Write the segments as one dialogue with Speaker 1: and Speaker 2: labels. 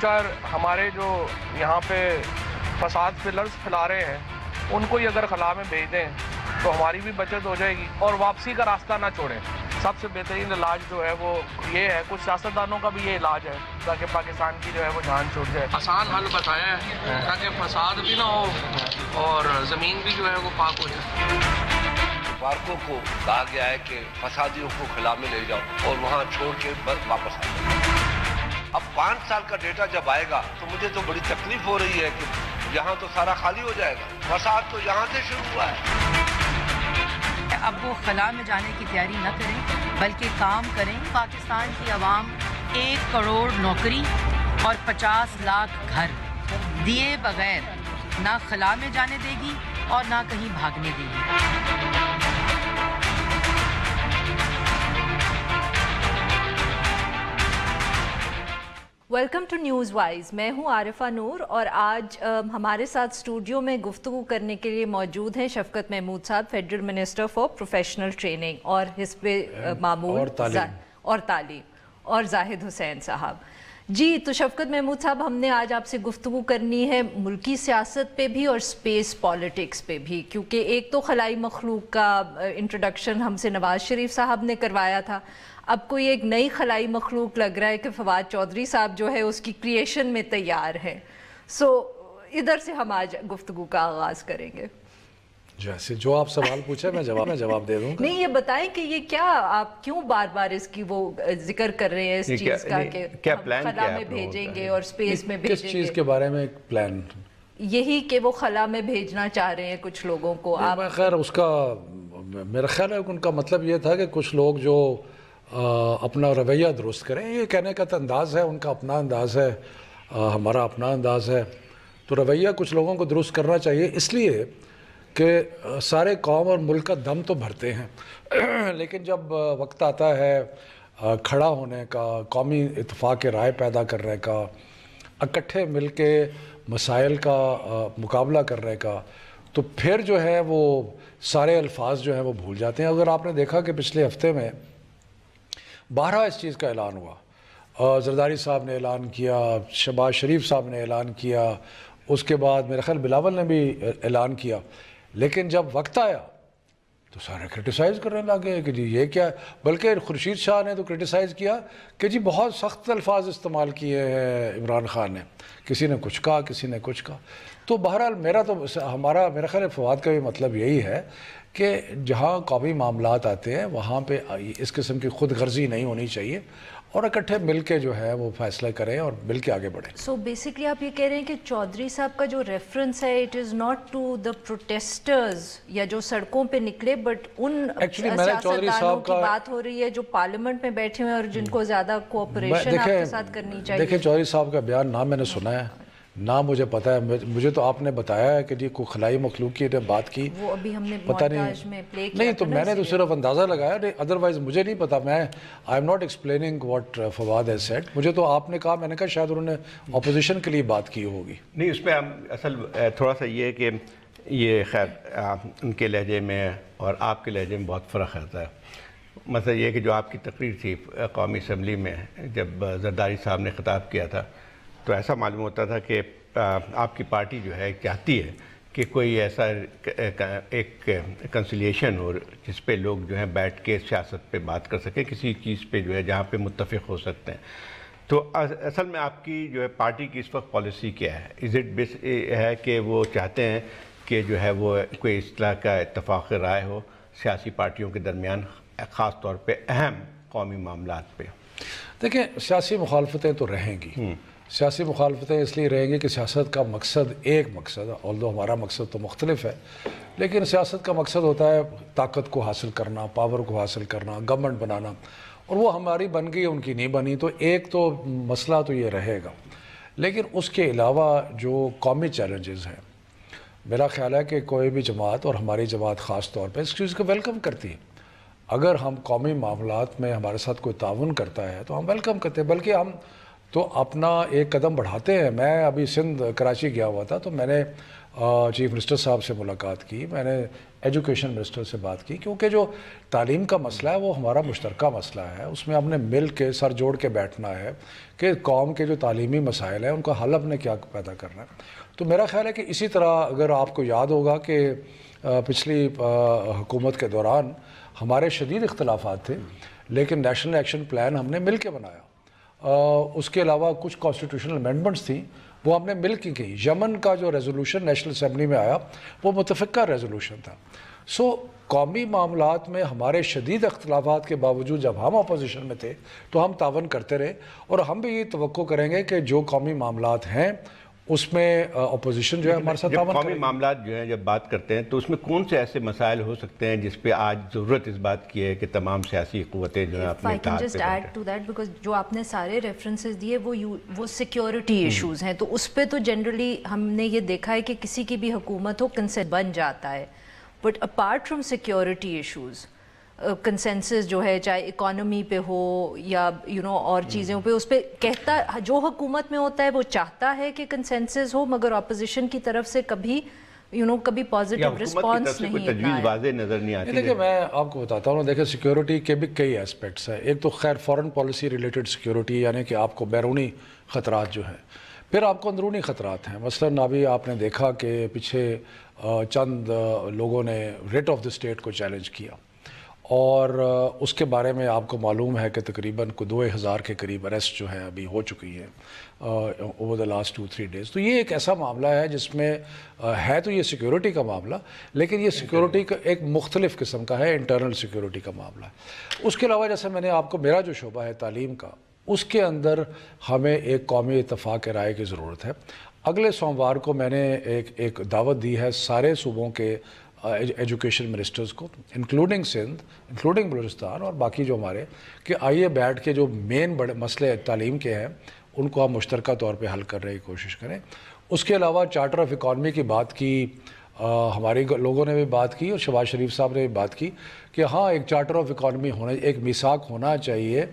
Speaker 1: سوچا ہمارے جو یہاں پہ فساد فلرز پھیلا رہے ہیں ان کو ہی اگر خلا میں بھیج دیں تو ہماری بھی بچت ہو جائے گی اور واپسی کا راستہ نہ چھوڑیں. سب سے بہترین علاج جو ہے وہ یہ ہے, کچھ سیاستدانوں کا بھی یہ علاج ہے تاکہ پاکستان کی جو ہے وہ جان چھوٹ جائے. آسان حل بتایا ہے تاکہ فساد بھی نہ ہو اور زمین بھی جو ہے وہ پاک ہو جائے.
Speaker 2: پارکوں کو کہا گیا ہے کہ فسادیوں کو خلا میں لے جاؤ اور وہاں چھوڑ کے واپس آ جاؤ. اب 5 سال کا ڈیٹا جب آئے گا تو مجھے تو بڑی تکلیف ہو رہی ہے کہ یہاں تو سارا خالی ہو جائے گا. فساد تو یہاں سے شروع ہوا ہے.
Speaker 3: اب وہ خلا میں جانے کی تیاری نہ کریں بلکہ کام کریں. پاکستان کی عوام 1 کروڑ نوکری اور 50 لاکھ گھر دیے بغیر نہ خلا میں جانے دے گی اور نہ کہیں بھاگنے دے گی.
Speaker 4: Welcome to news wise. میں ہوں عارفہ نور اور آج ہمارے ساتھ اسٹوڈیو میں گفتگو کرنے کے لیے موجود ہیں شفقت محمود صاحب, federal minister for professional training اور حزب معمول اور تعلیم, اور زاہد حسین صاحب. جی تو شفقت محمود صاحب, ہم نے آج آپ سے گفتگو کرنی ہے ملکی سیاست پہ بھی اور اسپیس پالیٹکس پہ بھی, کیونکہ ایک تو خلائی مخلوق کا انٹروڈکشن ہم سے نواز شریف صاحب نے کروایا تھا, اب کوئی ایک نئی خلائی مخلوق لگ رہا ہے کہ فواد چودھری صاحب جو ہے اس کی کریشن میں تیار ہیں. سو ادھر سے ہم آج گفتگو کا آغاز کریں گے.
Speaker 5: جیسے جو آپ سوال پوچھے میں جواب دے دوں گا.
Speaker 4: نہیں, یہ بتائیں کہ یہ کیا آپ کیوں بار بار اس کی وہ ذکر کر رہے ہیں اس چیز کا کہ خلا میں بھیجیں گے اور اسپیس میں بھیجیں گے.
Speaker 5: کس چیز کے بارے میں پلان؟
Speaker 4: یہی کہ وہ خلا میں بھیجنا چاہ رہے ہیں کچھ لوگوں کو.
Speaker 5: خیر اس کا میرا خیال ہے ان کا مطلب یہ تھا کہ کچھ لوگ جو اپنا رویہ درست کریں. یہ کہنے کا تو انداز ہے, ان کا اپنا انداز ہے, ہمارا اپنا انداز ہے. تو رویہ کچھ لوگوں کو درست کرنا چاہیے, اس لیے کہ سارے قوم اور ملک کا دم تو بھرتے ہیں لیکن جب وقت آتا ہے کھڑا ہونے کا, قومی اتفاق رائے پیدا کرنے کا, اکٹھے مل کے مسائل کا مقابلہ کرنے کا, تو پھر جو ہے وہ سارے الفاظ جو ہیں وہ بھول جاتے ہیں. اگر آپ نے دیکھا کہ پچھلے ہفتے میں 12 اس چیز کا اعلان ہوا, زرداری صاحب نے اعلان کیا, شہباز شریف صاحب نے اعلان کیا, اس کے بعد میرے خیال بلاول نے بھی اعلان کیا, لیکن جب وقت آیا تو سارے کرٹیسائز کرنے لگے کہ جی یہ کیا ہے. بلکہ خورشید شاہ نے تو کرٹیسائز کیا کہ جی بہت سخت الفاظ استعمال کیے ہیں عمران خان نے, کسی نے کچھ کہا, کسی نے کچھ کہا. تو بہرحال میرا خیال فواد کا بھی مطلب یہی ہے کہ جہاں قومی معاملات آتے ہیں وہاں پہ اس قسم کی خود غرضی نہیں ہونی چاہیے اور اکٹھے مل کے جو ہے وہ فیصلہ کریں اور مل کے آگے بڑھیں.
Speaker 4: سو بیسکلی آپ یہ کہہ رہے ہیں کہ چودھری صاحب کا جو ریفرنس ہے it is not to the protesters یا جو سڑکوں پہ نکلے, بٹ ان سیاستدانوں کی بات ہو رہی ہے جو پارلیمنٹ میں بیٹھے ہوئے اور جن کو زیادہ کوآپریشن آپ کے ساتھ کرنی چاہیے.
Speaker 5: دیکھیں چودھری صاحب کا بیان نہ میں نے سنا ہے نہ مجھے پتہ ہے. مجھے تو آپ نے بتایا ہے کہ جی کوئی خلائی مخلوق کی بات کی,
Speaker 4: وہ ابھی ہم نے
Speaker 5: پتہ نہیں تو میں نے تو صرف اندازہ لگایا, ادروائز مجھے نہیں پتا. میں I am not explaining what Fawad has said. مجھے تو آپ نے کہا, میں نے کہا شاید انہوں نے اپوزیشن کے لیے بات کی ہوگی.
Speaker 6: نہیں, اس میں اصل تھوڑا سا یہ ہے کہ یہ خیر ان کے لہجے میں اور آپ کے لہجے میں بہت فرق رہتا ہے. مثلا یہ کہ جو آپ کی تقریر تھی قومی اسمبلی میں جب زرداری صاحب نے خطاب کیا تھا تو ایسا معلوم ہوتا تھا کہ آپ کی پارٹی جو ہے چاہتی ہے کہ کوئی ایسا ایک کنسیلیشن ہو جس پہ لوگ جو ہیں بیٹھ کے سیاست پہ بات کر سکیں, کسی چیز پہ جو ہے جہاں پہ متفق ہو سکتے ہیں. تو اصل میں آپ کی جو ہے پارٹی کی اس وقت پالیسی کیا ہے؟ از اٹ ہے کہ وہ چاہتے ہیں کہ جو ہے وہ کوئی اس طرح کا اتفاق رائے ہو سیاسی پارٹیوں کے درمیان, خاص طور پہ اہم قومی معاملات پہ؟
Speaker 5: دیکھیں سیاسی مخالفتیں تو رہیں گی. سیاسی مخالفتیں اس لیے رہیں گی کہ سیاست کا مقصد ایک مقصد ہے, although ہمارا مقصد تو مختلف ہے, لیکن سیاست کا مقصد ہوتا ہے طاقت کو حاصل کرنا, پاور کو حاصل کرنا, گورنمنٹ بنانا, اور وہ ہماری بن گئی, ان کی نہیں بنی. تو ایک تو مسئلہ تو یہ رہے گا, لیکن اس کے علاوہ جو قومی چیلنجز ہیں, میرا خیال ہے کہ کوئی بھی جماعت اور ہماری جماعت خاص طور پہ اس چیز کو ویلکم کرتی ہے. اگر ہم قومی معاملات میں ہمارے ساتھ کوئی تعاون کرتا ہے تو ہم ویلکم کرتے ہیں, بلکہ ہم تو اپنا ایک قدم بڑھاتے ہیں. میں ابھی سندھ کراچی گیا ہوا تھا تو میں نے چیف منسٹر صاحب سے ملاقات کی, میں نے ایجوکیشن منسٹر سے بات کی, کیونکہ جو تعلیم کا مسئلہ ہے وہ ہمارا مشترکہ مسئلہ ہے. اس میں ہم نے مل کے سر جوڑ کے بیٹھنا ہے کہ قوم کے جو تعلیمی مسائل ہیں ان کا حل ہم نے کیا پیدا کرنا ہے. تو میرا خیال ہے کہ اسی طرح اگر آپ کو یاد ہوگا کہ پچھلی حکومت کے دوران ہمارے شدید اختلافات تھے, لیکن نیشنل ایکشن پلان ہم نے مل کے بنایا. اس کے علاوہ کچھ کانسٹیٹیوشنل امینڈمنٹس تھیں وہ ہم نے مل کے کی. یمن کا جو ریزولوشن نیشنل اسمبلی میں آیا وہ متفقہ ریزولوشن تھا. قومی معاملات میں ہمارے شدید اختلافات کے باوجود جب ہم اپوزیشن میں تھے تو ہم تعاون کرتے رہے, اور ہم بھی یہ توقع کریں گے کہ جو قومی معاملات ہیں اس میں اپوزیشن جو ہے ہمارے ساتھ تعاون کرے.
Speaker 6: قومی معاملات جو ہیں جب بات کرتے ہیں تو اس میں کون سے ایسے مسائل ہو سکتے ہیں جس پہ آج ضرورت اس بات کی ہے کہ تمام سیاسی قوتیں جو ہیں اپنے اتحاد پہ بیٹھیں؟
Speaker 4: جو آپ نے سارے ریفرنسز دیے وہ سیکیورٹی ایشوز ہیں, تو اس پہ تو جنرلی ہم نے یہ دیکھا ہے کہ کسی کی بھی حکومت ہو کنسنسس بن جاتا ہے. But apart from security issues consensus جو ہے چاہے اکانومی پہ ہو یا اور چیزوں پہ, اس پہ کہتا جو حکومت میں ہوتا ہے وہ چاہتا ہے کہ کنسنسس ہو, مگر اپوزیشن کی طرف سے کبھی کبھی پازیٹیو رسپانس نہیں ہے.
Speaker 6: تجویز واضح نظر نہیں آتی.
Speaker 5: دیکھیں میں آپ کو بتاتا ہوں, دیکھیں سیکیورٹی کے بھی کئی اسپیکٹس ہیں. ایک تو خیر فورن پالیسی ریلیٹڈ سیکیورٹی, یعنی کہ آپ کو بیرونی خطرات جو ہیں, پھر آپ کو اندرونی خطرات ہیں. مثلاً ابھی آپ نے دیکھا کہ پیچھے چند لوگوں نے ریٹ آف دی اسٹیٹ کو چیلنج کیا, اور اس کے بارے میں آپ کو معلوم ہے کہ تقریباً 2000 کے قریب اریسٹ جو ہے ابھی ہو چکی ہے اوور دا لاسٹ 2-3 days. تو یہ ایک ایسا معاملہ ہے جس میں ہے تو یہ سیکیورٹی کا معاملہ, لیکن یہ سیکیورٹی کا ایک مختلف قسم کا ہے, انٹرنل سیکیورٹی کا معاملہ ہے. اس کے علاوہ جیسے میں نے آپ کو, میرا جو شعبہ ہے تعلیم کا, اس کے اندر ہمیں ایک قومی اتفاق رائے کی ضرورت ہے. اگلے سوموار کو میں نے ایک دعوت دی ہے سارے صوبوں کے ایجوکیشن منسٹرز کو, انکلوڈنگ سندھ, انکلوڈنگ بلوچستان اور باقی جو ہمارے, کہ آئیے بیٹھ کے جو مین بڑے مسئلے تعلیم کے ہیں ان کو ہم مشترکہ طور پہ حل کرنے کی کوشش کریں. اس کے علاوہ چارٹر آف اکانومی کی بات کی, ہمارے لوگوں نے بھی بات کی اور شہباز شریف صاحب نے بھی بات کی کہ ہاں ایک چارٹر آف اکانومی ہونا, ایک میثاق ہونا چاہیے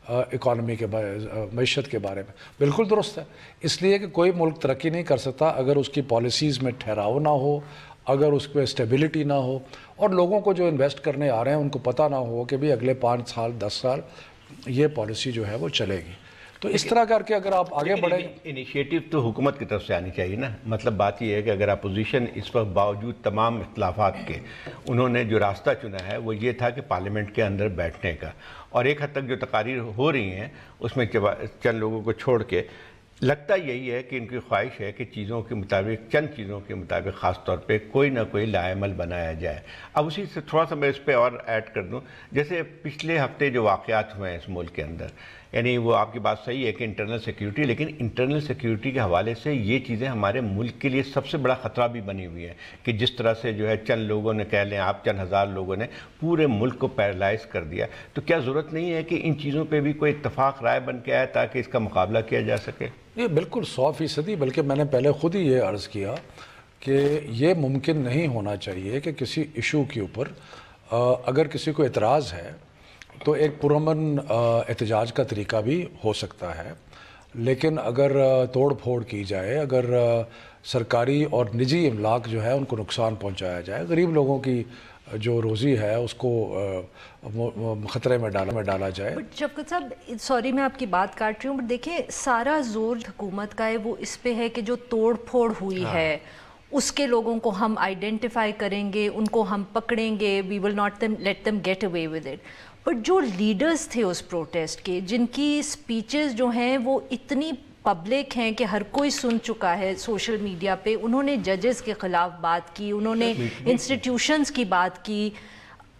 Speaker 5: اکانومی کے معیشت کے بارے میں. بالکل درست ہے, اس لیے کہ کوئی ملک ترقی نہیں کر سکتا اگر اس کی پالیسیز میں ٹھہراؤ نہ ہو, اگر اس پہ اسٹیبلٹی نہ ہو, اور لوگوں کو جو انویسٹ کرنے آ رہے ہیں ان کو پتہ نہ ہو کہ بھی اگلے 5 سال 10 سال یہ پالیسی جو ہے وہ چلے گی. تو اس طرح کر کے اگر آپ آگے بڑھیں,
Speaker 6: انیشیٹو تو حکومت کی طرف سے آنی چاہیے نا. مطلب بات یہ ہے کہ اگر اپوزیشن اس وقت باوجود تمام اختلافات کے انہوں نے جو راستہ چنا ہے وہ یہ تھا کہ پارلیمنٹ کے اندر بیٹھنے کا, اور ایک حد تک جو تقاریر ہو رہی ہیں اس میں چند لوگوں کو چھوڑ کے لگتا یہی ہے کہ ان کی خواہش ہے کہ چیزوں کے مطابق, چند چیزوں کے مطابق خاص طور پہ کوئی نہ کوئی لاعمل بنایا جائے. اب اسی سے تھوڑا سا میں اس پہ اور ایڈ کر دوں, جیسے پچھلے ہفتے جو واقعات ہوئے ہیں اس ملک کے اندر, یعنی وہ آپ کی بات صحیح ہے کہ انٹرنل سیکیورٹی, لیکن انٹرنل سیکیورٹی کے حوالے سے یہ چیزیں ہمارے ملک کے لیے سب سے بڑا خطرہ بھی بنی ہوئی ہیں کہ جس طرح سے جو ہے چند لوگوں نے, کہہ لیں آپ چند ہزار لوگوں نے پورے ملک کو پیرالائز کر دیا. تو کیا ضرورت نہیں ہے کہ ان چیزوں پہ بھی کوئی اتفاق رائے بن کے آئے تاکہ اس کا مقابلہ کیا جا سکے؟
Speaker 5: یہ بالکل 100%, بلکہ میں نے پہلے خود ہی یہ عرض کیا کہ یہ ممکن نہیں ہونا چاہیے کہ کسی ایشو کے اوپر اگر کسی کو اعتراض ہے تو ایک پرامن احتجاج کا طریقہ بھی ہو سکتا ہے, لیکن اگر توڑ پھوڑ کی جائے, اگر سرکاری اور نجی املاک جو ہے ان کو نقصان پہنچایا جائے, غریب لوگوں کی جو روزی ہے اس کو خطرے میں ڈالا جائے.
Speaker 4: شفقت صاحب سوری میں آپ کی بات کاٹ رہی ہوں, بٹ دیکھیں سارا زور حکومت کا ہے وہ اس پہ ہے کہ جو توڑ پھوڑ ہوئی ہے اس کے لوگوں کو ہم آئیڈینٹیفائی کریں گے, ان کو ہم پکڑیں گے, we will not let them get away with it. But جو لیڈرز تھے اس پروٹیسٹ کے, جن کی سپیچز جو ہیں وہ اتنی پبلک ہیں کہ ہر کوئی سن چکا ہے سوشل میڈیا پہ, انہوں نے ججز کے خلاف بات کی, انہوں نے انسٹیٹیوشنز کی بات کی,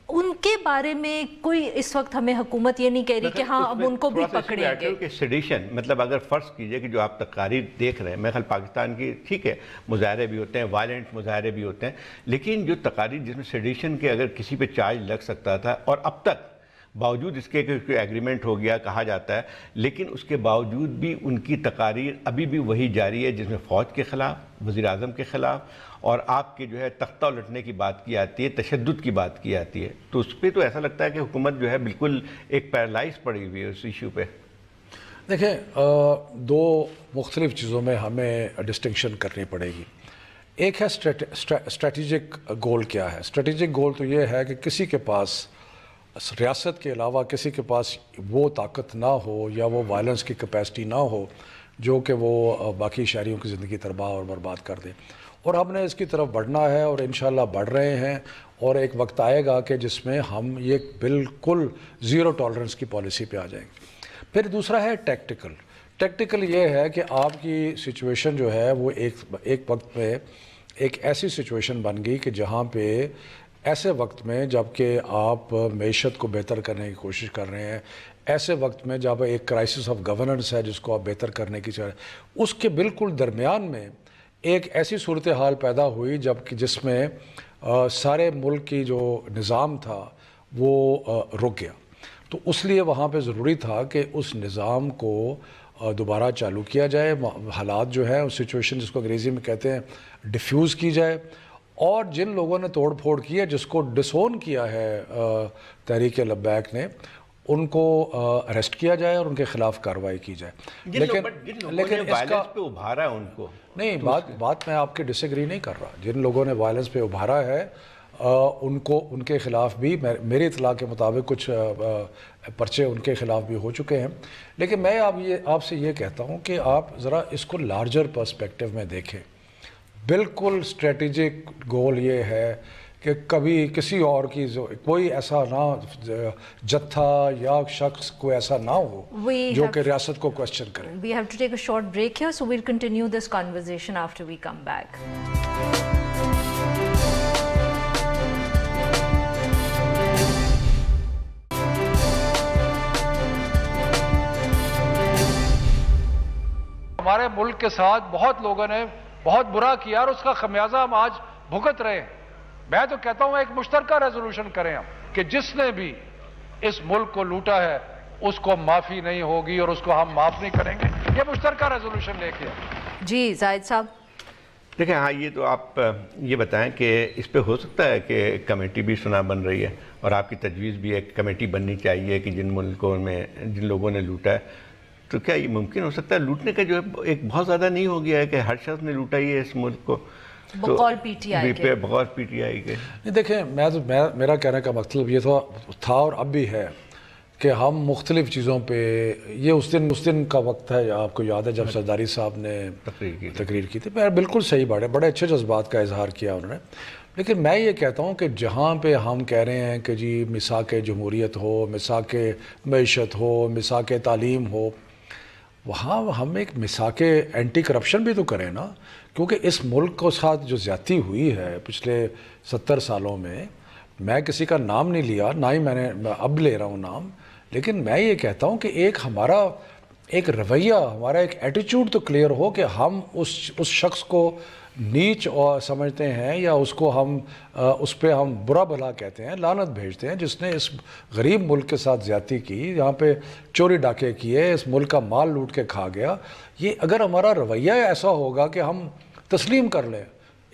Speaker 4: ان کے بارے میں کوئی اس وقت ہمیں حکومت یہ نہیں کہہ رہی کہ ہاں اب ان کو بھی پکڑیں گے.
Speaker 6: کہ سیڈیشن مطلب اگر فرض کیجئے کہ جو آپ تقاریر دیکھ رہے ہیں, میں خیال پاکستان کی ٹھیک ہے مظاہرے بھی ہوتے ہیں, وائلنٹ مظاہرے بھی ہوتے ہیں, لیکن جو تقاریر جس میں سیڈیشن کے اگر کسی پہ چارج لگ سکتا تھا, اور اب تک باوجود اس کے کہ ایگریمنٹ ہو گیا کہا جاتا ہے, لیکن اس کے باوجود بھی ان کی تقاریر ابھی بھی وہی جاری ہے جس میں فوج کے خلاف, وزیر اعظم کے خلاف, اور آپ کے جو ہے تختہ الٹنے کی بات کی آتی ہے, تشدد کی بات کی آتی ہے. تو اس پہ تو ایسا لگتا ہے کہ حکومت جو ہے بالکل ایک پیرالائز پڑی ہوئی ہے اس ایشو پہ.
Speaker 5: دیکھیں دو مختلف چیزوں میں ہمیں ڈسٹنکشن کرنی پڑے گی. ایک ہے اسٹریٹجک گول. کیا ہے اسٹریٹجک گول؟ تو یہ ہے کہ کسی کے پاس ریاست کے علاوہ کسی کے پاس وہ طاقت نہ ہو یا وہ وائلنس کی کیپیسٹی نہ ہو جو کہ وہ باقی شہریوں کی زندگی تباہ اور برباد کر دے. اور ہم نے اس کی طرف بڑھنا ہے اور انشاءاللہ بڑھ رہے ہیں, اور ایک وقت آئے گا کہ جس میں ہم یہ بالکل زیرو ٹالرنس کی پالیسی پہ آ جائیں گے. پھر دوسرا ہے ٹیکٹیکل. ٹیکٹیکل یہ ہے کہ آپ کی سچویشن جو ہے وہ ایک وقت میں ایک ایسی سچویشن بن گئی کہ جہاں پہ ایسے وقت میں جب کہ آپ معیشت کو بہتر کرنے کی کوشش کر رہے ہیں, ایسے وقت میں جب ایک کرائسس آف گورننس ہے جس کو آپ بہتر کرنے کی چاہ رہے ہیں, اس کے بالکل درمیان میں ایک ایسی صورتحال پیدا ہوئی جب کہ جس میں سارے ملک کی جو نظام تھا وہ رک گیا. تو اس لیے وہاں پہ ضروری تھا کہ اس نظام کو دوبارہ چالو کیا جائے, حالات جو ہے اس سچویشن جس کو انگریزی میں کہتے ہیں ڈیفیوز کی جائے, اور جن لوگوں نے توڑ پھوڑ کی ہے, جس کو ڈسون کیا ہے تحریک لبیک نے, ان کو اریسٹ کیا جائے اور ان کے خلاف کارروائی کی جائے.
Speaker 6: لیکن وائلنس پہ ابھارا ہے ان کو
Speaker 5: نہیں, بات میں آپ کے ڈس ایگری نہیں کر رہا. جن لوگوں نے وائلنس پہ ابھارا ہے ان کے خلاف بھی میری اطلاع کے مطابق کچھ پرچے ان کے خلاف بھی ہو چکے ہیں. لیکن میں آپ سے یہ کہتا ہوں کہ آپ ذرا اس کو لارجر پرسپیکٹیو میں دیکھیں. بالکل اسٹریٹجک گول یہ ہے کہ کبھی کسی اور کی کوئی ایسا نہ جتھا یا شخص کوئی ایسا نہ ہو جو کہ ریاست کو کوسچن کرے.
Speaker 4: We have to take a short break here, so we'll continue this conversation after we come back.
Speaker 1: ہمارے ملک کے ساتھ بہت لوگوں نے بہت برا کیا اور اس کا خمیازہ ہم آج بھگت رہے ہیں. میں تو کہتا ہوں ایک مشترکہ ریزولوشن کریں ہم کہ جس نے بھی اس ملک کو لوٹا ہے اس کو معافی نہیں ہوگی اور اس کو ہم معاف نہیں کریں گے. یہ مشترکہ ریزولوشن لے کے.
Speaker 4: جی زاہد صاحب.
Speaker 6: دیکھیں ہاں, یہ تو آپ یہ بتائیں کہ اس پہ ہو سکتا ہے کہ کمیٹی بھی سنا بن رہی ہے, اور آپ کی تجویز بھی ایک کمیٹی بننی چاہیے کہ جن ملکوں میں جن لوگوں نے لوٹا ہے, تو کیا یہ ممکن ہو سکتا ہے لوٹنے کا جو ہے ایک بہت زیادہ نہیں ہو گیا ہے کہ ہر شخص نے لوٹا ہی ہے اس ملک کو
Speaker 4: بقول پی ٹی آئی کے؟
Speaker 6: بغور پی ٹی آئی کے.
Speaker 5: دیکھیں میرا کہنے کا مطلب یہ تھا اور اب بھی ہے کہ ہم مختلف چیزوں پہ یہ اس دن کا وقت ہے, آپ کو یاد ہے جب زرداری صاحب نے تقریر کی تھی. بالکل صحیح بات ہے, بڑے اچھے جذبات کا اظہار کیا انہوں نے. لیکن میں یہ کہتا ہوں کہ جہاں پہ ہم کہہ رہے ہیں کہ جی مساق جمہوریت ہو, مساق معیشت ہو, مساق تعلیم ہو, وہاں ہم ایک مساق اینٹی کرپشن بھی تو کریں نا. کیونکہ اس ملک کو ساتھ جو زیادتی ہوئی ہے پچھلے 70 سالوں میں کسی کا نام نہیں لیا, نہ ہی میں نے اب لے رہا ہوں نام, لیکن میں یہ کہتا ہوں کہ ایک ہمارا ایک رویہ, ہمارا ایک ایٹیچیوڈ تو کلیئر ہو کہ ہم اس شخص کو نیچ سمجھتے ہیں یا اس کو ہم اس پہ ہم برا بھلا کہتے ہیں, لعنت بھیجتے ہیں, جس نے اس غریب ملک کے ساتھ زیادتی کی, یہاں پہ چوری ڈاکے کیے, اس ملک کا مال لوٹ کے کھا گیا. یہ اگر ہمارا رویہ ایسا ہوگا کہ ہم تسلیم کر لیں,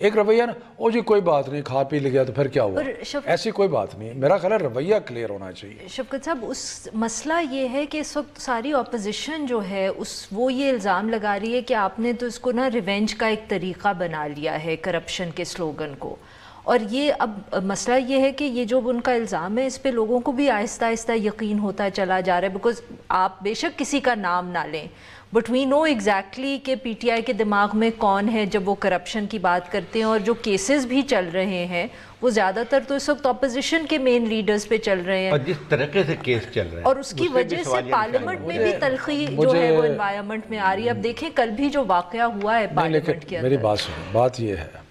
Speaker 5: ایک رویہ نا او جی کوئی بات نہیں, کھا پی لیا تو پھر کیا ہوا, ایسی کوئی بات نہیں. میرا خیال ہے رویہ کلیئر ہونا چاہیے.
Speaker 4: شفقت صاحب, اس مسئلہ یہ ہے کہ اس وقت ساری اپوزیشن جو ہے وہ یہ الزام لگا رہی ہے کہ آپ نے تو اس کو نا ریونج کا ایک طریقہ بنا لیا ہے کرپشن کے سلوگن کو. اور یہ اب مسئلہ یہ ہے کہ یہ جو ان کا الزام ہے اس پہ لوگوں کو بھی آہستہ آہستہ یقین ہوتا چلا جا رہا ہے. بیکاز آپ بے شک کسی کا نام نہ لیں, بٹ وی نو ایگزیکٹلی کہ پی ٹی آئی کے دماغ میں کون ہے جب وہ کرپشن کی بات کرتے ہیں, اور جو کیسز بھی چل رہے ہیں وہ زیادہ تر تو اس وقت اپوزیشن کے مین لیڈرز پہ چل رہے ہیں,
Speaker 6: اور جس طریقے سے کیس چل رہے ہیں,
Speaker 4: اور اس کی وجہ سے پارلیمنٹ میں بھی تلخی جو ہے وہ انوائرمنٹ میں آ رہی ہے. اب دیکھیں کل بھی جو واقعہ ہوا ہے پارلیمنٹ کے اندر.
Speaker 5: میری بات سنیں, بات یہ ہے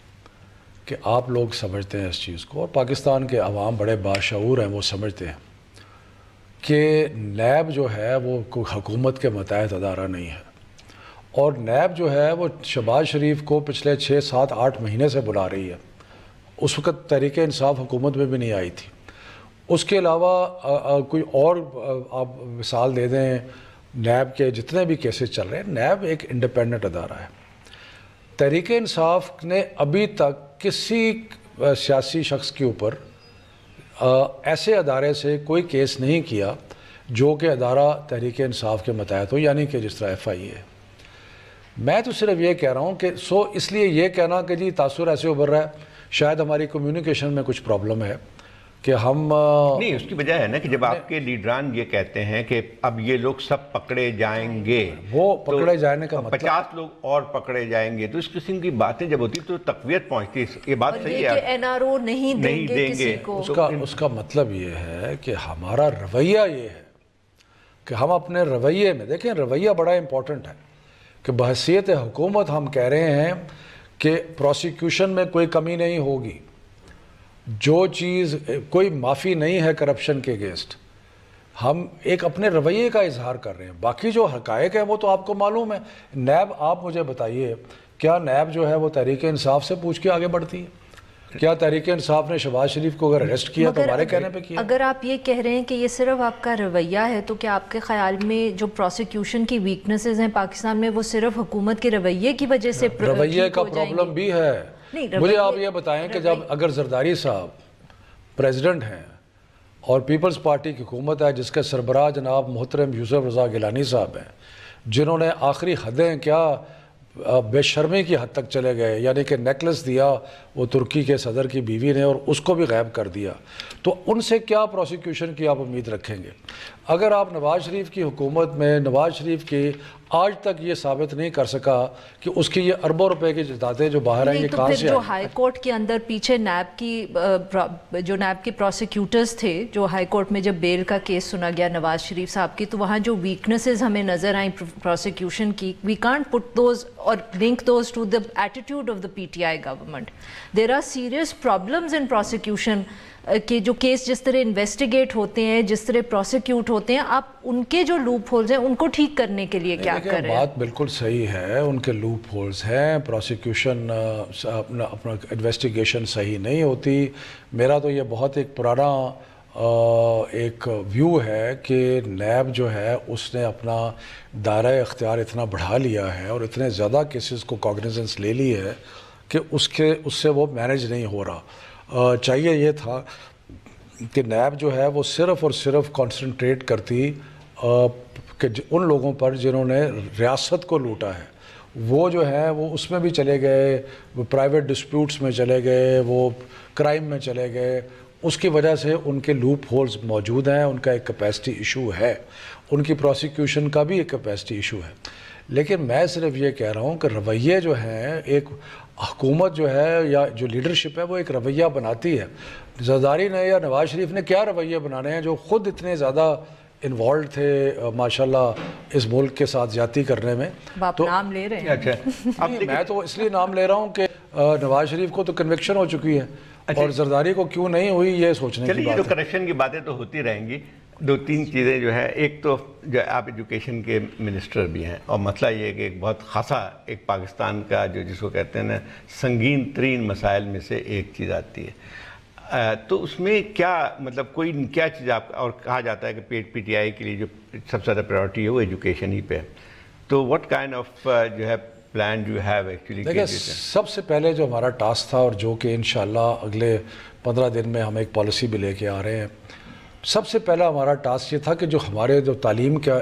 Speaker 5: کہ آپ لوگ سمجھتے ہیں اس چیز کو, اور پاکستان کے عوام بڑے باشعور ہیں, وہ سمجھتے ہیں کہ نیب جو ہے وہ کوئی حکومت کے ماتحت ادارہ نہیں ہے, اور نیب جو ہے وہ شہباز شریف کو پچھلے 6, 7, 8 مہینے سے بلا رہی ہے. اس وقت تحریک انصاف حکومت میں بھی نہیں آئی تھی. اس کے علاوہ کوئی اور آپ مثال دے دیں, نیب کے جتنے بھی کیسز چل رہے ہیں, نیب ایک انڈیپینڈنٹ ادارہ ہے. تحریک انصاف نے ابھی تک کسی سیاسی شخص کے اوپر ایسے ادارے سے کوئی کیس نہیں کیا جو کہ ادارہ تحریک انصاف کے متحد ہو، یعنی کہ جس طرح FI ہے۔ میں تو صرف یہ کہہ رہا ہوں کہ اس لیے یہ کہنا کہ جی تاثر ایسے ابھر رہا ہے، شاید ہماری کمیونیکیشن میں کچھ پرابلم ہے کہ ہم
Speaker 6: نہیں، اس کی وجہ ہے نا کہ جب آپ کے لیڈران یہ کہتے ہیں کہ اب یہ لوگ سب پکڑے جائیں گے،
Speaker 5: وہ پکڑے جانے کا مطلب
Speaker 6: 50 لوگ اور پکڑے جائیں گے، تو اس قسم کی باتیں جب ہوتی تو تقویت پہنچتی ہے۔ یہ بات صحیح ہے
Speaker 4: کہ NRO نہیں دیں گے کسی کو،
Speaker 5: اس کا مطلب یہ ہے کہ ہمارا رویہ یہ ہے کہ ہم اپنے رویے میں دیکھیں، رویہ بڑا امپورٹنٹ ہے کہ بحیثیت حکومت ہم کہہ رہے ہیں کہ پروسیکیوشن میں کوئی کمی نہیں ہوگی، جو چیز کوئی معافی نہیں ہے کرپشن کے اگینسٹ، ہم ایک اپنے رویے کا اظہار کر رہے ہیں۔ باقی جو حقائق ہیں وہ تو آپ کو معلوم ہے۔ نیب، آپ مجھے بتائیے، کیا نیب جو ہے وہ تحریک انصاف سے پوچھ کے آگے بڑھتی ہے؟ کیا تحریک انصاف نے شہباز شریف کو اگر اریسٹ کیا تو ہمارے کہنے پہ کیا؟
Speaker 4: اگر آپ یہ کہہ رہے ہیں کہ یہ صرف آپ کا رویہ ہے، تو کیا آپ کے خیال میں جو پروسیکیوشن کی ویکنسز ہیں پاکستان میں وہ صرف حکومت کے رویے کی وجہ سے
Speaker 5: رویے کا پرابلم بھی ہے؟ مجھے آپ یہ بتائیں کہ جب اگر زرداری صاحب پریزیڈنٹ ہیں اور پیپلز پارٹی کی حکومت ہے جس کے سربراہ جناب محترم یوسف رضا گیلانی صاحب ہیں، جنہوں نے آخری حدیں کیا بے شرمی کی حد تک چلے گئے، یعنی کہ نیکلس دیا وہ ترکی کے صدر کی بیوی نے اور اس کو بھی غائب کر دیا، تو ان سے کیا پروسیکیوشن کی آپ امید رکھیں گے؟ اگر آپ نواز شریف کی حکومت میں نواز شریف کی آج تک یہ ثابت نہیں کر سکا کہ اس کی یہ اربوں روپے کی جائیدادیں جو باہر ہیں یہ کہاں سے آئی؟
Speaker 4: جو ہائی کورٹ کے اندر پیچھے نیب کے پروسیکیوٹرز تھے، جو ہائی کورٹ میں جب بیل کا کیس سنا گیا نواز شریف صاحب کی، تو وہاں جو ویکنسز ہمیں نظر آئیں پروسیکیوشن کی، we can't put those or link those to the attitude of the PTI government. There are serious problems in prosecution کہ جو کیس جس طرح انویسٹیگیٹ ہوتے ہیں، جس طرح پروسیکیوٹ ہوتے ہیں، آپ ان کے جو لوپ ہولز ہیں ان کو ٹھیک کرنے کے لیے کیا کر رہے ہیں؟
Speaker 5: بات بالکل صحیح ہے، ان کے لوپ ہولز ہیں، پروسیکیوشن اپنا انویسٹیگیشن صحیح نہیں ہوتی۔ میرا تو یہ بہت ایک پرانا ایک ویو ہے کہ نیب جو ہے اس نے اپنا دائرہ اختیار اتنا بڑھا لیا ہے اور اتنے زیادہ کیسز کو کاگنیزنس لے لی ہے کہ اس سے وہ مینیج نہیں ہو رہا۔ چاہیے یہ تھا کہ نیب جو ہے وہ صرف اور صرف کانسنٹریٹ کرتی کہ ان لوگوں پر جنہوں نے ریاست کو لوٹا ہے، وہ جو ہے وہ اس میں بھی چلے گئے، وہ پرائیویٹ ڈسپیوٹس میں چلے گئے، وہ کرائم میں چلے گئے، اس کی وجہ سے ان کے لوپ ہولز موجود ہیں، ان کا ایک کیپیسٹی ایشو ہے، ان کی پروسیکیوشن کا بھی ایک کیپیسٹی ایشو ہے۔ لیکن میں صرف یہ کہہ رہا ہوں کہ رویے جو ہیں، ایک حکومت جو ہے یا جو لیڈرشپ ہے وہ ایک رویہ بناتی ہے۔ زرداری نے یا نواز شریف نے کیا رویے بنانے ہیں جو خود اتنے زیادہ انوالوڈ تھے ماشاءاللہ اس ملک کے ساتھ زیادتی کرنے میں؟
Speaker 4: آپ نام لے رہے ہیں؟
Speaker 5: میں تو اس لیے نام لے رہا ہوں کہ نواز شریف کو تو کنوکشن ہو چکی ہے اور زرداری کو کیوں نہیں ہوئی یہ سوچنے کی بات ہے۔
Speaker 6: چلیے، جو کرپشن کی باتیں تو ہوتی رہیں گی، دو تین چیزیں جو ہے، ایک تو جو آپ ایجوکیشن کے منسٹر بھی ہیں اور مسئلہ یہ ہے کہ ایک بہت خاصا ایک پاکستان کا جو جس کو کہتے ہیں نا سنگین ترین مسائل میں سے ایک چیز آتی ہے، تو اس میں کیا مطلب کوئی کیا چیز آپ، اور کہا جاتا ہے کہ پی ٹی آئی کے لیے جو سب سے زیادہ پرائیورٹی ہے وہ ایجوکیشن ہی پہ، تو what kind of جو ہے پلان you have actually؟
Speaker 5: دیکھیں، سب سے پہلے جو ہمارا ٹاسک تھا اور جو کہ انشاءاللہ اگلے 15 دن میں ہم ایک پالیسی بھی لے کے آ رہے ہیں، سب سے پہلا ہمارا ٹاسک یہ تھا کہ جو ہمارے جو تعلیم کا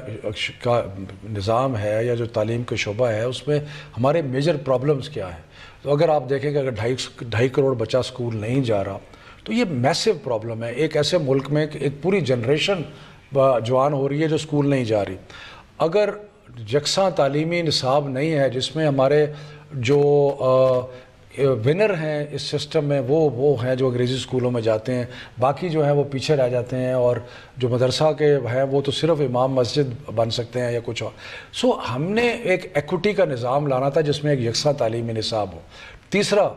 Speaker 5: نظام ہے یا جو تعلیم کا شعبہ ہے اس میں ہمارے میجر پرابلمز کیا ہیں۔ تو اگر آپ دیکھیں کہ اگر 2.5 کروڑ بچہ اسکول نہیں جا رہا تو یہ میسو پرابلم ہے۔ ایک ایسے ملک میں ایک پوری جنریشن جوان ہو رہی ہے جو اسکول نہیں جا رہی۔ اگر یکساں تعلیمی نصاب نہیں ہے جس میں ہمارے جو ونر ہیں اس سسٹم میں وہ ہیں جو انگریزی اسکولوں میں جاتے ہیں، باقی جو ہیں وہ پیچھے رہ جاتے ہیں، اور جو مدرسہ کے ہیں وہ تو صرف امام مسجد بن سکتے ہیں یا کچھ اور۔ سو ہم نے ایک ایکوٹی کا نظام لانا تھا جس میں ایک یکساں تعلیمی نصاب ہو۔ تیسرا،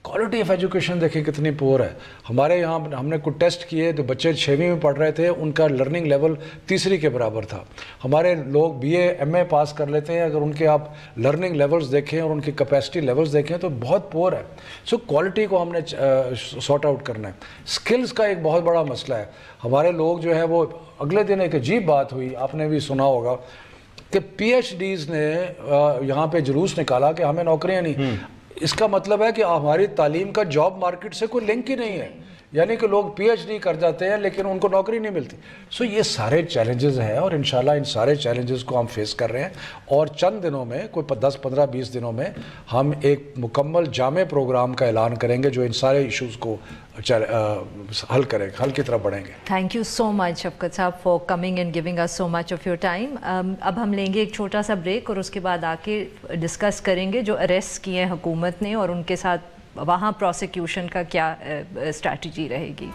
Speaker 5: کوالٹی آف ایجوکیشن دیکھیں کتنی پور ہے۔ ہمارے یہاں ہم نے کچھ ٹیسٹ کیے تو بچے 6ویں میں پڑھ رہے تھے، ان کا لرننگ لیول تیسری کے برابر تھا۔ ہمارے لوگ BA MA پاس کر لیتے ہیں، اگر ان کے آپ لرننگ لیولز دیکھیں اور ان کی کیپیسٹی لیولز دیکھیں تو بہت پور ہے۔ سو کوالٹی کو ہم نے سارٹ آؤٹ کرنا ہے۔ سکلز کا ایک بہت بڑا مسئلہ ہے۔ ہمارے لوگ جو ہے وہ اگلے دن ایک عجیب بات ہوئی، آپ نے بھی سنا ہوگا کہ PhDs نے یہاں پہ جلوس نکالا کہ ہمیں نوکریاں نہیں۔ اس کا مطلب ہے کہ ہماری تعلیم کا جاب مارکیٹ سے کوئی لنک ہی نہیں ہے۔ یعنی کہ لوگ پی ایچ ڈی کر جاتے ہیں لیکن ان کو نوکری نہیں ملتی. سو یہ سارے چیلنجز ہیں اور انشاءاللہ ان سارے چیلنجز کو ہم فیس کر رہے ہیں اور چند دنوں میں کوئی 10 15 20 دنوں میں ہم ایک مکمل جامع پروگرام کا اعلان کریں گے جو ان سارے ایشوز کو حل کی طرف بڑھیں گے.
Speaker 4: Thank you so much Shafqat sahab for coming and giving us so much of your time. اب ہم لیں گے ایک چھوٹا سا بریک اور اس کے بعد آ کے ڈسکس کریں گے جو اریسٹ کیے ہیں حکومت نے اور ان کے ساتھ وہاں پروسیکیوشن کا کیا اسٹریٹجی رہے گی.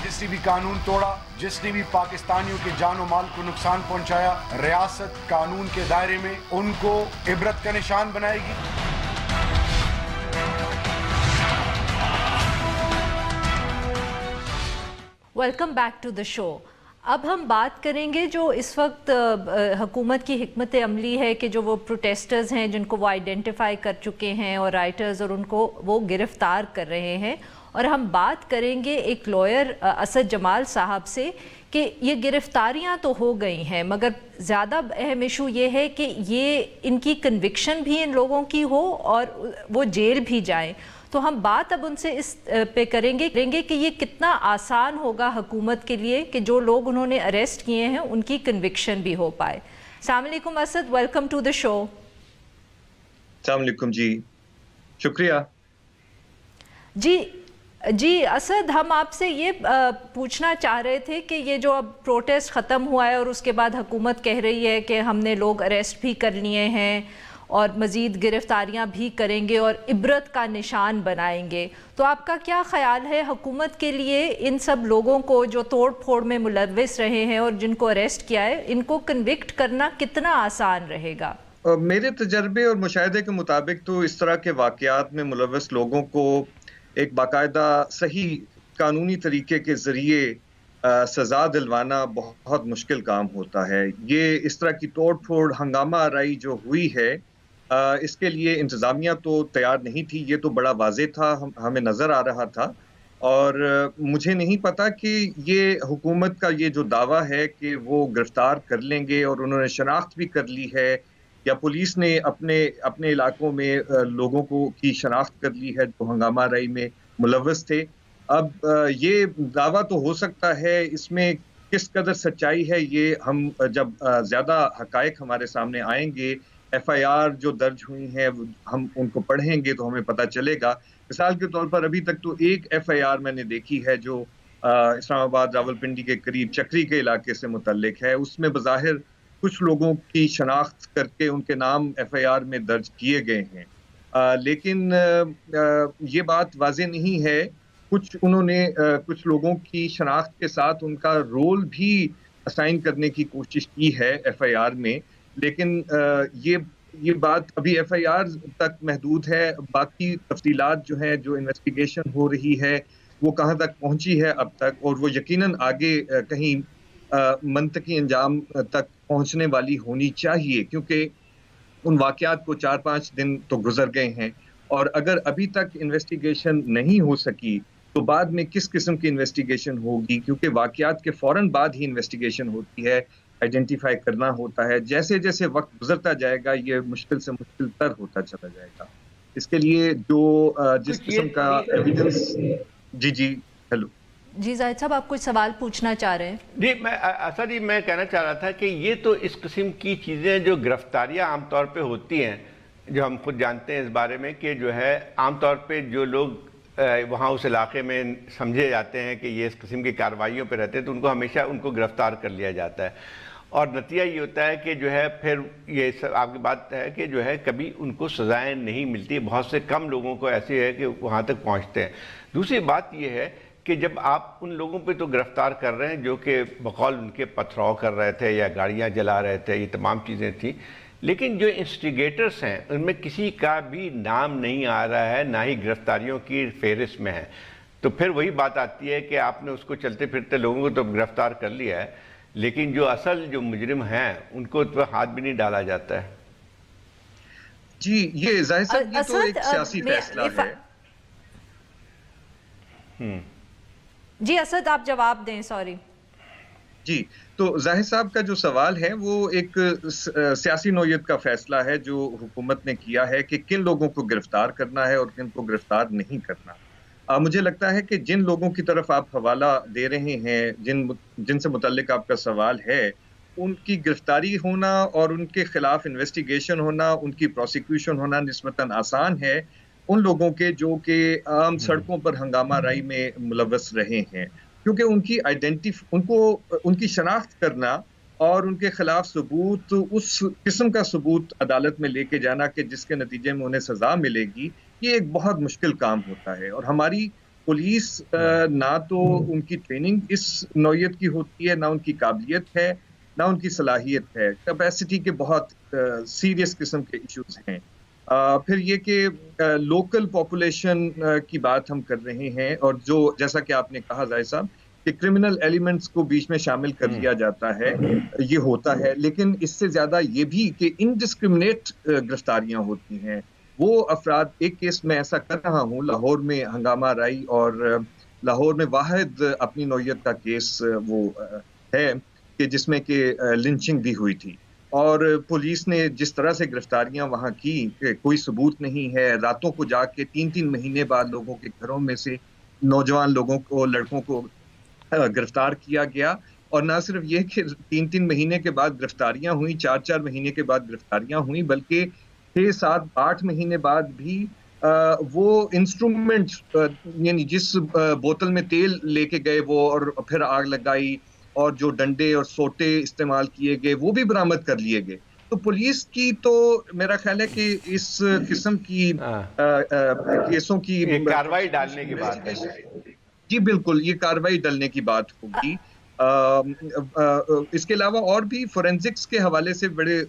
Speaker 7: جس نے بھی قانون توڑا, جس نے بھی پاکستانیوں کے جان و مال کو نقصان پہنچایا, ریاست قانون کے دائرے میں ان کو عبرت کا نشان بنائے گی.
Speaker 4: ویلکم بیک ٹو دا شو. اب ہم بات کریں گے جو اس وقت حکومت کی حکمت عملی ہے کہ جو وہ پروٹیسٹرز ہیں جن کو وہ آئیڈینٹیفائی کر چکے ہیں اور رائٹرز اور ان کو وہ گرفتار کر رہے ہیں. اور ہم بات کریں گے ایک لائر اسد جمال صاحب سے کہ یہ گرفتاریاں تو ہو گئی ہیں مگر زیادہ اہم ایشو یہ ہے کہ یہ ان کی کنوکشن بھی ان لوگوں کی ہو اور وہ جیل بھی جائیں. تو ہم بات اب ان سے اس پہ کریں گے کہ یہ کتنا آسان ہوگا حکومت کے لیے کہ جو لوگ انہوں نے اریسٹ کیے ہیں ان کی کنوکشن بھی ہو پائے. السلام علیکم اسد, ویلکم ٹو دا شو.
Speaker 8: السلام علیکم جی, شکریہ.
Speaker 4: جی اسد, ہم آپ سے یہ پوچھنا چاہ رہے تھے کہ یہ جو اب پروٹیسٹ ختم ہوا ہے اور اس کے بعد حکومت کہہ رہی ہے کہ ہم نے لوگ اریسٹ بھی کر لیے ہیں اور مزید گرفتاریاں بھی کریں گے اور عبرت کا نشان بنائیں گے, تو آپ کا کیا خیال ہے حکومت کے لیے ان سب لوگوں کو جو توڑ پھوڑ میں ملوث رہے ہیں اور جن کو اریسٹ کیا ہے ان کو کنوکٹ کرنا کتنا آسان رہے گا؟
Speaker 8: میرے تجربے اور مشاہدے کے مطابق تو اس طرح کے واقعات میں ملوث لوگوں کو ایک باقاعدہ صحیح قانونی طریقے کے ذریعے سزا دلوانا بہت مشکل کام ہوتا ہے. یہ اس طرح کی توڑ پھوڑ ہنگامہ آرائی جو ہوئی ہے اس کے لیے انتظامیہ تو تیار نہیں تھی, یہ تو بڑا واضح تھا, ہمیں نظر آ رہا تھا. اور مجھے نہیں پتا کہ یہ حکومت کا یہ جو دعویٰ ہے کہ وہ گرفتار کر لیں گے اور انہوں نے شناخت بھی کر لی ہے یا پولیس نے اپنے علاقوں میں لوگوں کی شناخت کر لی ہے جو ہنگامہ آرائی میں ملوث تھے. اب یہ دعویٰ تو ہو سکتا ہے, اس میں کس قدر سچائی ہے یہ ہم جب زیادہ حقائق ہمارے سامنے آئیں گے, ایف آئی آر جو درج ہوئی ہیں ہم ان کو پڑھیں گے تو ہمیں پتہ چلے گا. مثال کے طور پر ابھی تک تو ایک ایف آئی آر میں نے دیکھی ہے جو اسلام آباد راولپنڈی کے قریب چکری کے علاقے سے متعلق ہے. اس میں بظاہر کچھ لوگوں کی شناخت کر کے ان کے نام ایف آئی آر میں درج کیے گئے ہیں, لیکن یہ بات واضح نہیں ہے. انہوں نے کچھ لوگوں کی شناخت کے ساتھ ان کا رول بھی اسائن کرنے کی کوشش کی ہے ایف آئی آر میں, لیکن یہ بات ابھی ایف آئی آر تک محدود ہے. باقی تفصیلات جو ہیں جو انویسٹیگیشن ہو رہی ہے وہ کہاں تک پہنچی ہے اب تک, اور وہ یقیناً آگے کہیں منطقی انجام تک پہنچنے والی ہونی چاہیے, کیونکہ ان واقعات کو 4-5 دن تو گزر گئے ہیں اور اگر ابھی تک انویسٹیگیشن نہیں ہو سکی تو بعد میں کس قسم کی انویسٹیگیشن ہوگی, کیونکہ واقعات کے فوراً بعد ہی انویسٹیگیشن ہوتی ہے, آئیڈینٹیفائی کرنا ہوتا ہے. جیسے جیسے وقت گزرتا جائے گا یہ مشکل سے مشکل تر ہوتا چلا جائے گا. اس کے لیے جو جس قسم کا ایویڈنس. جی ہیلو
Speaker 4: جی زاہد صاحب, آپ کچھ سوال پوچھنا چاہ رہے ہیں؟
Speaker 6: جی میں کہنا چاہ رہا تھا کہ یہ تو اس قسم کی چیزیں جو گرفتاریاں عام طور پہ ہوتی ہیں, جو ہم خود جانتے ہیں اس بارے میں کہ جو ہے عام طور پہ جو لوگ وہاں اس علاقے میں سمجھے جاتے ہیں کہ یہ اس قسم کی کارروائیوں پہ رہتے ہیں تو ان کو ہمیشہ ان کو گرفتار کر لیا جاتا ہے, اور نتیجہ یہ ہوتا ہے کہ جو ہے پھر یہ آپ کی بات ہے کہ جو ہے کبھی ان کو سزائیں نہیں ملتی. بہت سے کم لوگوں کو ایسے ہے کہ وہاں تک پہنچتے ہیں. دوسری بات یہ ہے کہ جب آپ ان لوگوں پہ تو گرفتار کر رہے ہیں جو کہ بقول ان کے پتھراؤ کر رہے تھے یا گاڑیاں جلا رہے تھے, یہ تمام چیزیں تھیں, لیکن جو انسٹیگیٹرز ہیں ان میں کسی کا بھی نام نہیں آ رہا ہے, نہ ہی گرفتاریوں کی فہرست میں ہے. تو پھر وہی بات آتی ہے کہ آپ نے اس کو چلتے پھرتے لوگوں کو تو گرفتار کر لیا ہے, لیکن جو اصل جو مجرم ہیں ان کو تو ہاتھ بھی نہیں ڈالا جاتا ہے.
Speaker 8: جی یہ ظاہر صاحب یہ تو ایک سیاسی فیصلہ ہے.
Speaker 4: جی اسد آپ جواب دیں. سوری
Speaker 8: جی، تو ظاہر صاحب کا جو سوال ہے وہ ایک سیاسی نوعیت کا فیصلہ ہے جو حکومت نے کیا ہے کہ کن لوگوں کو گرفتار کرنا ہے اور کن کو گرفتار نہیں کرنا. مجھے لگتا ہے کہ جن لوگوں کی طرف آپ حوالہ دے رہے ہیں، جن سے متعلق آپ کا سوال ہے، ان کی گرفتاری ہونا اور ان کے خلاف انویسٹیگیشن ہونا، ان کی پروسیکیوشن ہونا نسبتاً آسان ہے ان لوگوں کے جو کہ عام سڑکوں پر ہنگامہ آرائی میں ملوث رہے ہیں، کیونکہ ان کی شناخت کرنا اور ان کے خلاف ثبوت، اس قسم کا ثبوت عدالت میں لے کے جانا کہ جس کے نتیجے میں انہیں سزا ملے گی، یہ ایک بہت مشکل کام ہوتا ہے. اور ہماری پولیس نہ تو ان کی ٹریننگ اس نوعیت کی ہوتی ہے، نہ ان کی قابلیت ہے، نہ ان کی صلاحیت ہے. کیپیسٹی کے بہت سیریس قسم کے ایشوز ہیں. پھر یہ کہ لوکل پاپولیشن کی بات ہم کر رہے ہیں، اور جو جیسا کہ آپ نے کہا زاہد صاحب کہ کرمنل ایلیمنٹس کو بیچ میں شامل کر لیا جاتا ہے، یہ ہوتا ہے. لیکن اس سے زیادہ یہ بھی کہ انڈسکرمنیٹ گرفتاریاں ہوتی ہیں. وہ افراد، ایک کیس میں ایسا کر رہا ہوں، لاہور میں ہنگامہ آرائی اور لاہور میں واحد اپنی نوعیت کا کیس وہ ہے کہ جس میں کہ لنچنگ بھی ہوئی تھی، اور پولیس نے جس طرح سے گرفتاریاں وہاں کی کہ کوئی ثبوت نہیں ہے. راتوں کو جا کے 3 مہینے بعد لوگوں کے گھروں میں سے نوجوان لوگوں کو، لڑکوں کو گرفتار کیا گیا. اور نہ صرف یہ کہ 3 مہینے کے بعد گرفتاریاں ہوئیں، 4 مہینے کے بعد گرفتاریاں ہوئیں، بلکہ 6, 7, 8 مہینے بعد بھی وہ انسٹرومنٹ، یعنی جس بوتل میں تیل لے کے گئے وہ اور پھر آگ لگائی، اور جو ڈنڈے اور سوٹے استعمال کیے گئے وہ بھی برآمد کر لیے گئے. تو پولیس کی تو میرا خیال ہے کہ اس قسم کی کیسوں کی
Speaker 6: کارروائی ڈالنے کی بات ہے.
Speaker 8: جی بالکل، یہ کارروائی ڈلنے کی بات ہوگی. اس کے علاوہ اور بھی فورینزکس کے حوالے سے بڑے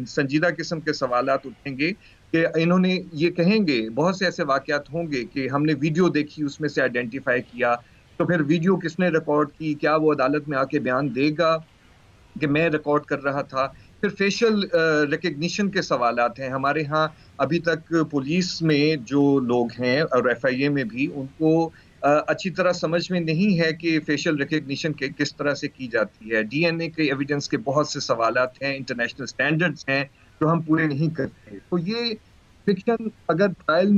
Speaker 8: سنجیدہ قسم کے سوالات اٹھیں گے کہ انہوں نے یہ کہیں گے، بہت سے ایسے واقعات ہوں گے کہ ہم نے ویڈیو دیکھی، اس میں سے آئیڈینٹیفائی کیا، تو پھر ویڈیو کس نے ریکارڈ کی، کیا وہ عدالت میں آ کے بیان دے گا کہ میں ریکارڈ کر رہا تھا. پھر فیشل ریکگنیشن کے سوالات ہیں. ہمارے ہاں ابھی تک پولیس میں جو لوگ ہیں اور FIA میں بھی، ان کو اچھی طرح سمجھ میں نہیں ہے کہ فیشل ریکگنیشن کس طرح سے کی جاتی ہے. DNA کے ایویڈنس کے بہت سے سوالات ہیں، انٹرنیشنل سٹینڈرڈز ہیں جو ہم پورے نہیں کرتے. تو یہ فکشن اگر ٹرائل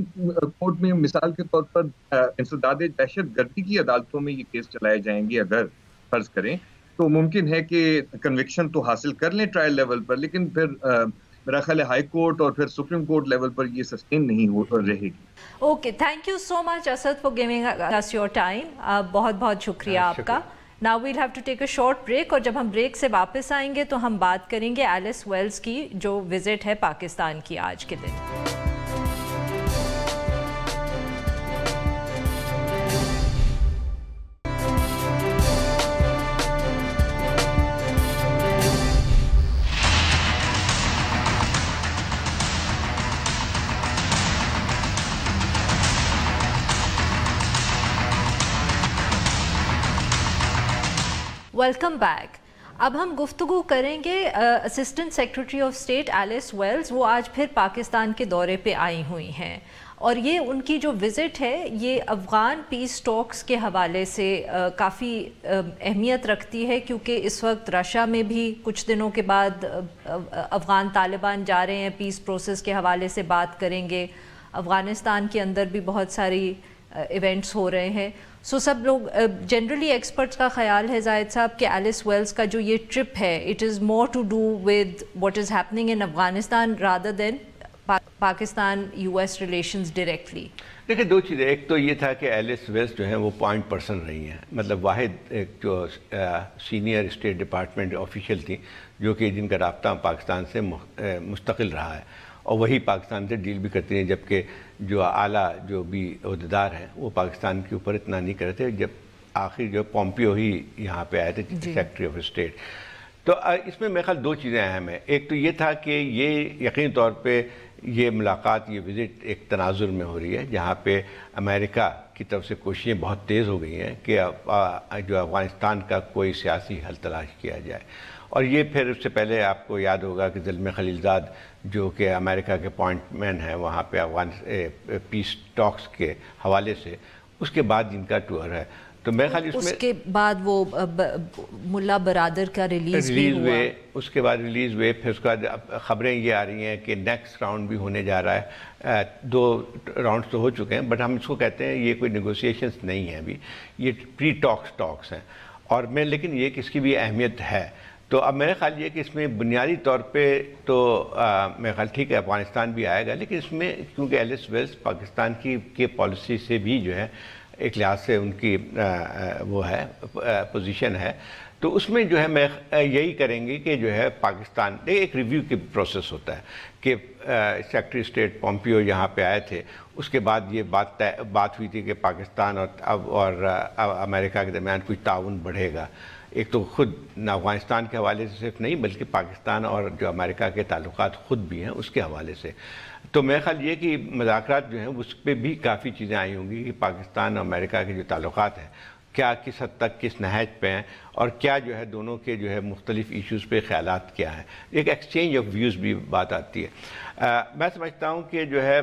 Speaker 8: کورٹ میں مثال کے طور پر انسداد دہشت گردی کی عدالتوں میں یہ کیس چلائے جائیں گے، اگر فرض کریں، تو ممکن ہے کہ کنوکشن تو حاصل کر لیں ٹرائل لیول پر، لیکن پھر میرا خیال ہے ہائی کورٹ اور پھر سپریم کورٹ لیول پر یہ سسٹین نہیں رہے گی.
Speaker 4: Okay, thank you so much Asad for giving us your time. بہت بہت شکریہ آپ کا. Now we'll have to take a short break, اور جب ہم بریک سے واپس آئیں گے تو ہم بات کریں گے ایلس ویلز کی جو وزٹ ہے پاکستان کی آج کے دن. Welcome back. اب ہم گفتگو کریں گے assistant secretary of state Alice Wells. وہ آج پھر پاکستان کے دورے پہ آئی ہوئی ہیں، اور یہ ان کی جو وزٹ ہے یہ افغان پیس ٹاکس کے حوالے سے کافی اہمیت رکھتی ہے، کیونکہ اس وقت رشیا میں بھی کچھ دنوں کے بعد افغان طالبان جا رہے ہیں، پیس پروسیس کے حوالے سے بات کریں گے. افغانستان کے اندر بھی بہت ساری ایونٹس ہو رہے ہیں. سو سب لوگ جنرلی ایکسپرٹس کا خیال ہے زاہد صاحب کہ ایلس ویلز کا جو یہ ٹرپ ہے it is more to do with what is happening in Afghanistan rather than Pakistan US relations directly.
Speaker 6: دیکھیں، 2 چیزیں. ایک تو یہ تھا کہ ایلس ویلز جو ہیں وہ پوائنٹ پرسن رہی ہیں، مطلب واحد ایک جو سینئر اسٹیٹ ڈپارٹمنٹ آفیشیل تھی جو کہ جن کا رابطہ پاکستان سے مستقل رہا ہے، اور وہی پاکستان سے ڈیل بھی کرتی ہیں، جبکہ جو اعلیٰ جو بھی عہدیدار ہیں وہ پاکستان کے اوپر اتنا نہیں کرتے. جب آخر جو پومپیو ہی یہاں پہ آئے تھے سیکرٹری آف اسٹیٹ. تو اس میں میرے خیال 2 چیزیں اہم ہیں. ایک تو یہ تھا کہ یہ یقینی طور پہ یہ ملاقات، یہ وزٹ ایک تناظر میں ہو رہی ہے جہاں پہ امریکہ کی طرف سے کوششیں بہت تیز ہو گئی ہیں کہ جو افغانستان کا کوئی سیاسی حل تلاش کیا جائے. اور یہ پھر اس سے پہلے آپ کو یاد ہوگا کہ زلمے خلیلزاد جو کہ امریکہ کے پوائنٹ مین ہیں وہاں پہ افغان پیس ٹاکس کے حوالے سے، اس کے بعد جن کا ٹور ہے. تو میرے خیال
Speaker 4: اس کے بعد وہ ملا برادر کا ریلیز
Speaker 6: ہوئے، اس کے بعد ریلیز ہوئے، پھر اس کے بعد خبریں یہ آ رہی ہیں کہ نیکسٹ راؤنڈ بھی ہونے جا رہا ہے. 2 راؤنڈز تو ہو چکے ہیں، بٹ ہم اس کو کہتے ہیں یہ کوئی نیگوسیشنز نہیں ہیں ابھی، یہ پری ٹاکس ہیں. اور لیکن یہ کہ اس کی بھی اہمیت ہے. تو اب میرا خیال یہ کہ اس میں بنیادی طور پہ تو میرا خیال ٹھیک ہے افغانستان بھی آئے گا، لیکن اس میں کیونکہ ایلس ویلز پاکستان کی پالیسی سے بھی جو ہے ایک لحاظ سے ان کی وہ ہے پوزیشن ہے، تو اس میں جو ہے میں یہی کریں گے کہ جو ہے پاکستان ایک ریویو کی پروسیس ہوتا ہے کہ سیکرٹری اسٹیٹ پومپیو یہاں پہ آئے تھے، اس کے بعد یہ بات ہوئی تھی کہ پاکستان اور امریکہ کے درمیان کچھ تعاون بڑھے گا. ایک تو خود افغانستان کے حوالے سے صرف نہیں بلکہ پاکستان اور جو امریکہ کے تعلقات خود بھی ہیں اس کے حوالے سے. تو میرا خیال یہ کہ مذاکرات جو ہیں اس پہ بھی کافی چیزیں آئی ہوں گی کہ پاکستان اور امریکہ کے جو تعلقات ہیں کیا کس حد تک کس نہج پہ ہیں اور کیا جو ہے دونوں کے جو ہے مختلف ایشوز پہ خیالات کیا ہیں. ایک ایکسچینج آف ویوز بھی بات آتی ہے. میں سمجھتا ہوں کہ جو ہے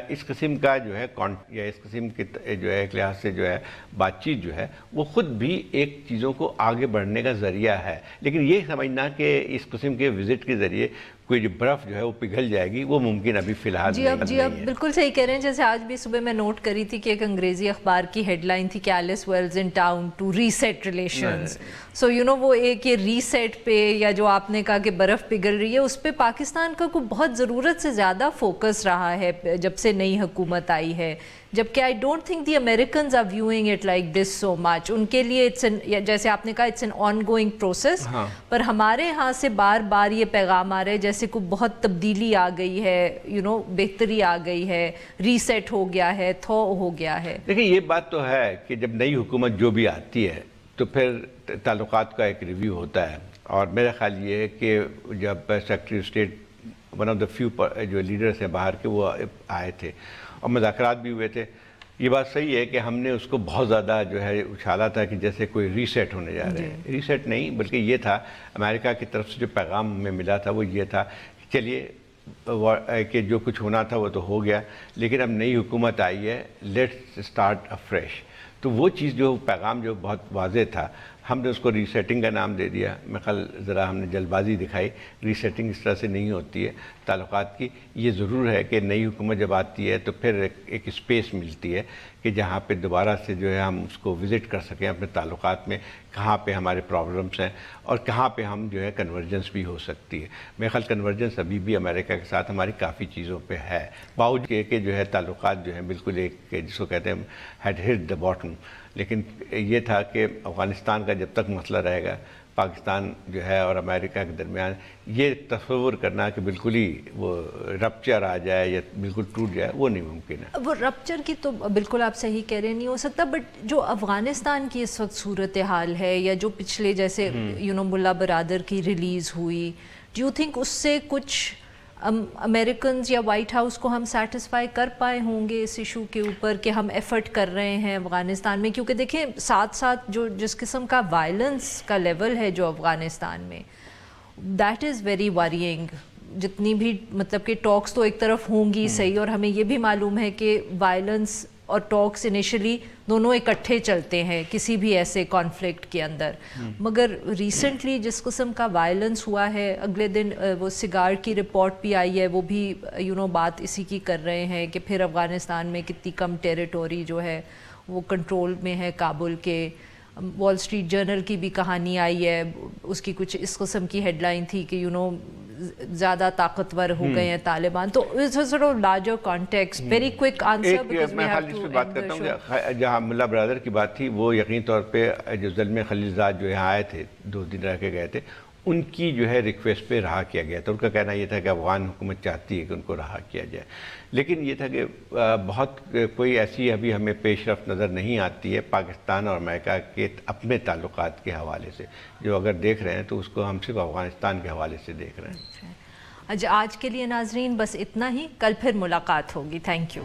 Speaker 6: اس قسم کا جو ہے یا اس قسم کے جو ہے ایک لحاظ سے جو ہے بات چیت جو ہے وہ خود بھی ایک چیزوں کو آگے بڑھنے کا ذریعہ ہے. لیکن یہ سمجھنا کہ اس قسم کے وزٹ کے ذریعے کوئی جو برف جو ہے وہ پگھل جائے گی وہ ممکن ابھی فی الحال
Speaker 4: جی اب بالکل صحیح کہہ رہے ہیں. جیسے آج بھی صبح میں نوٹ کری تھی کہ ایک انگریزی اخبار کی ہیڈ لائن تھی کہ Alice Wells in town to reset relations. So وہ ایک یہ ریسیٹ پہ یا جو آپ نے کہا کہ برف پگھل رہی ہے اس پہ پاکستان کا کوئی بہت ضرورت سے زیادہ فوکس رہا ہے جب سے نئی حکومت آئی ہے، جبکہ I don't think the Americans are viewing it like this so much. ان کے لیے جیسے آپ نے کہا it's an ongoing process, پر ہمارے ہاں سے بار بار یہ پیغام آ رہے ہیں جیسے کوئی بہت تبدیلی آ گئی ہے، بہتری آ گئی ہے، ریسیٹ ہو گیا ہے، تھو ہو گیا ہے.
Speaker 6: دیکھیں یہ بات تو ہے کہ جب نئی حکومت جو بھی آتی ہے تو پھر تعلقات کا ایک ریویو ہوتا ہے. اور میرا خیال یہ ہے کہ جب secretary state one of the few جو لیڈرز ہیں باہر کے وہ آئے تھے اور مذاکرات بھی ہوئے تھے، یہ بات صحیح ہے کہ ہم نے اس کو بہت زیادہ جو ہے اچھالا تھا کہ جیسے کوئی ریسیٹ ہونے جا رہے ہیں. ریسیٹ نہیں بلکہ یہ تھا امریکہ کی طرف سے جو پیغام ہمیں ملا تھا وہ یہ تھا کہ چلیے کہ جو کچھ ہونا تھا وہ تو ہو گیا، لیکن اب نئی حکومت آئی ہے، لیٹس اسٹارٹ افریش. تو وہ چیز جو پیغام جو بہت واضح تھا ہم نے اس کو ریسیٹنگ کا نام دے دیا. میں کل ذرا ہم نے جلد بازی دکھائی، ریسیٹنگ اس طرح سے نہیں ہوتی ہے تعلقات کی. یہ ضرور ہے کہ نئی حکومت جب آتی ہے تو پھر ایک اسپیس ملتی ہے کہ جہاں پہ دوبارہ سے جو ہے ہم اس کو وزٹ کر سکیں اپنے تعلقات میں، کہاں پہ ہمارے پرابلمس ہیں اور کہاں پہ ہم جو ہے کنورجنس بھی ہو سکتی ہے. میرے خیال کنورجنس ابھی بھی امریکہ کے ساتھ ہماری کافی چیزوں پہ ہے، باوجود کہ جو ہے تعلقات جو ہیں بالکل ایک جس کو کہتے ہیں ہیڈ ہٹ دا باٹم. لیکن یہ تھا کہ افغانستان کا جب تک مسئلہ رہے گا پاکستان جو ہے اور امریکہ کے درمیان یہ تصور کرنا کہ بالکل ہی وہ رپچر آ جائے یا بالکل ٹوٹ جائے وہ نہیں ممکن ہے.
Speaker 4: وہ رپچر کی تو بالکل آپ صحیح کہہ رہے نہیں ہو سکتا، بٹ جو افغانستان کی اس وقت صورتحال ہے یا جو پچھلے جیسے ملا برادر کی ریلیز ہوئی، ڈو یو تھنک اس سے کچھ امریکنز یا وائٹ ہاؤس کو ہم سیٹسفائی کر پائے ہوں گے اس ایشو کے اوپر کہ ہم ایفرٹ کر رہے ہیں افغانستان میں؟ کیونکہ دیکھیں ساتھ ساتھ جو جس قسم کا وائلنس کا لیول ہے جو افغانستان میں، دیٹ از ویری ورینگ. جتنی بھی مطلب کہ ٹاکس تو ایک طرف ہوں گی صحیح، اور ہمیں یہ بھی معلوم ہے کہ وائلنس اور ٹاکس انیشلی دونوں اکٹھے چلتے ہیں کسی بھی ایسے کانفلکٹ کے اندر، مگر ریسنٹلی جس قسم کا وائلنس ہوا ہے، اگلے دن وہ سگار کی رپورٹ بھی آئی ہے، وہ بھی بات اسی کی کر رہے ہیں کہ پھر افغانستان میں کتنی کم ٹیریٹوری جو ہے وہ کنٹرول میں ہے کابل کے. وال اسٹریٹ جرنل کی بھی کہانی آئی ہے، اس کی کچھ اس قسم کی ہیڈ لائن تھی کہ زیادہ طاقتور ہو گئے ہیں طالبان. تو larger context very quick answer.
Speaker 6: میں خالی اس پہ بات کرتا ہوں، جہاں ملا برادر کی بات تھی وہ یقین طور پہ جو زلمے خلیلزاد جو یہاں آئے تھے 2 دن رہ کے گئے تھے، ان کی جو ہے ریکویسٹ پہ رہا کیا گیا تھا. ان کا کہنا یہ تھا کہ افغان حکومت چاہتی ہے کہ ان کو رہا کیا جائے، لیکن یہ تھا کہ بہت کوئی ایسی ابھی ہمیں پیش رفت نظر نہیں آتی ہے پاکستان اور امریکہ کے اپنے تعلقات کے حوالے سے. جو اگر دیکھ رہے ہیں تو اس کو ہم صرف افغانستان کے حوالے سے دیکھ رہے ہیں.
Speaker 4: آج کے لیے ناظرین بس اتنا ہی، کل پھر ملاقات ہوگی. Thank you.